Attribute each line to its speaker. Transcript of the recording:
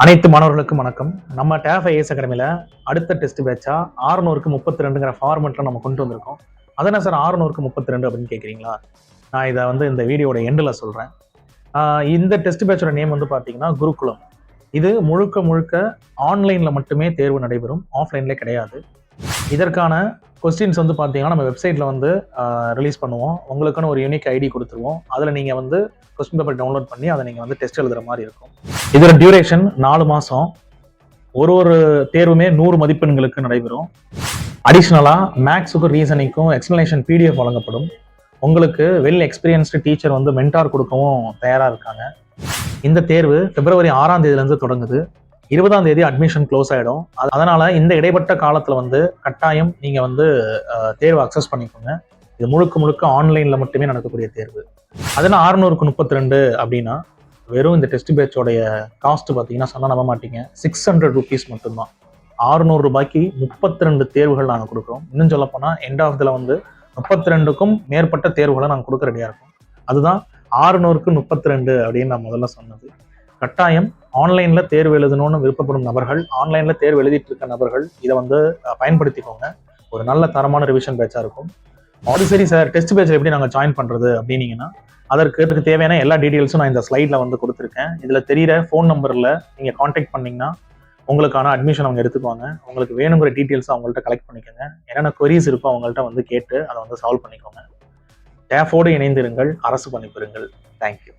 Speaker 1: அனைத்து மாணவர்களுக்கும் வணக்கம். நம்ம டேஃப் ஐஏஎஸ் அகாடமியில் அடுத்த டெஸ்ட் பேட்சா 600க்கு 32ங்கிற ஃபார்மெட்டில் நம்ம கொண்டு வந்திருக்கோம். அதனா சார் 600க்கு 32 அப்படின்னு கேட்குறீங்களா? நான் இதை இந்த வீடியோட எண்டில் சொல்கிறேன். இந்த டெஸ்ட் பேட்சோட நேம் பார்த்தீங்கன்னா குருகுலம். இது முழுக்க ஆன்லைனில் மட்டுமே தேர்வு நடைபெறும், ஆஃப்லைன்லேயே கிடையாது. இதற்கான கொஸ்டின்ஸ் பார்த்தீங்கன்னா நம்ம வெப்சைட்டில் ரிலீஸ் பண்ணுவோம். உங்களுக்கான ஒரு யூனிக் ஐடி கொடுத்துருவோம். அதில் நீங்கள் கொஸ்டின் பேப்பர் டவுன்லோட் பண்ணி அதை நீங்கள் டெஸ்ட் எழுதுகிற மாதிரி இருக்கும். இதோட டியூரேஷன் 4 மாதம். ஒரு தேர்வுமே 100 மதிப்பெண்களுக்கு நடைபெறும். அடிஷ்னலாக மேக்ஸுக்கும் ரீசனிங்க்கும் எக்ஸ்பிளனேஷன் PDF வழங்கப்படும். உங்களுக்கு வெல் எக்ஸ்பீரியன்ஸ்டு டீச்சர் மென்டார் கொடுக்கவும் தயாராக இருக்காங்க. இந்த தேர்வு February 6ஆம் தேதியிலேருந்து தொடங்குது. 20ஆம் தேதி அட்மிஷன் க்ளோஸ் ஆகிடும். அதனால் இந்த இடைப்பட்ட காலத்தில் கட்டாயம் நீங்கள் தேர்வு அக்சஸ் பண்ணிக்கோங்க. இது முழுக்க ஆன்லைனில் மட்டுமே நடக்கக்கூடிய தேர்வு. அதனால் 600க்கு 32 அப்படின்னா வெறும் இந்த டெஸ்ட் பேட்சோடைய காஸ்ட் பார்த்தீங்கன்னா சொன்னால் நம்ப மாட்டீங்க, 600 rupees மட்டும்தான். 600 ரூபாய்க்கு 32 தேர்வுகள் நாங்கள் கொடுக்குறோம். இன்னும் சொல்லப்போனால் எண்ட் ஆஃப் இதில் 32க்கும் மேற்பட்ட தேர்வுகளை நாங்கள் கொடுக்க ரெடியாக இருக்கோம். அதுதான் 600க்கு 32 அப்படின்னு நான் முதல்ல சொன்னது. கட்டாயம் ஆன்லைனில் தேர்வு எழுதணும்னு விருப்பப்படும் நபர்கள், ஆன்லைனில் தேர்வு எழுதிட்டு இருக்க நபர்கள் இதை பயன்படுத்திக்கோங்க. ஒரு நல்ல தரமான ரிவிஷன் பேட்சாக இருக்கும். அது சரி சார், டெஸ்ட் பேட்சில் எப்படி நாங்கள் ஜாயின் பண்ணுறது அப்படின்னீங்கன்னா, அதற்கு தேவையான எல்லா டீட்டெயில்ஸும் நான் இந்த ஸ்லைடில் கொடுத்துருக்கேன். இதில் தெரிகிற ஃபோன் நம்பரில் நீங்கள் காண்டாக்ட் பண்ணிங்கன்னா உங்களுக்கான அட்மிஷன் அவங்க எடுத்துக்குவாங்க. உங்களுக்கு வேணுங்கிற டீட்டெயில்ஸை அவங்கள்ட்ட கலெக்ட் பண்ணிக்கோங்க. என்னென்ன queries இருக்கோ அவங்கள்ட்ட கேட்டு அதை சால்வ் பண்ணிக்கோங்க. டேஃபோடு இணைந்திருங்கள், அரசு பணி பெறுங்கள். தேங்க்யூ.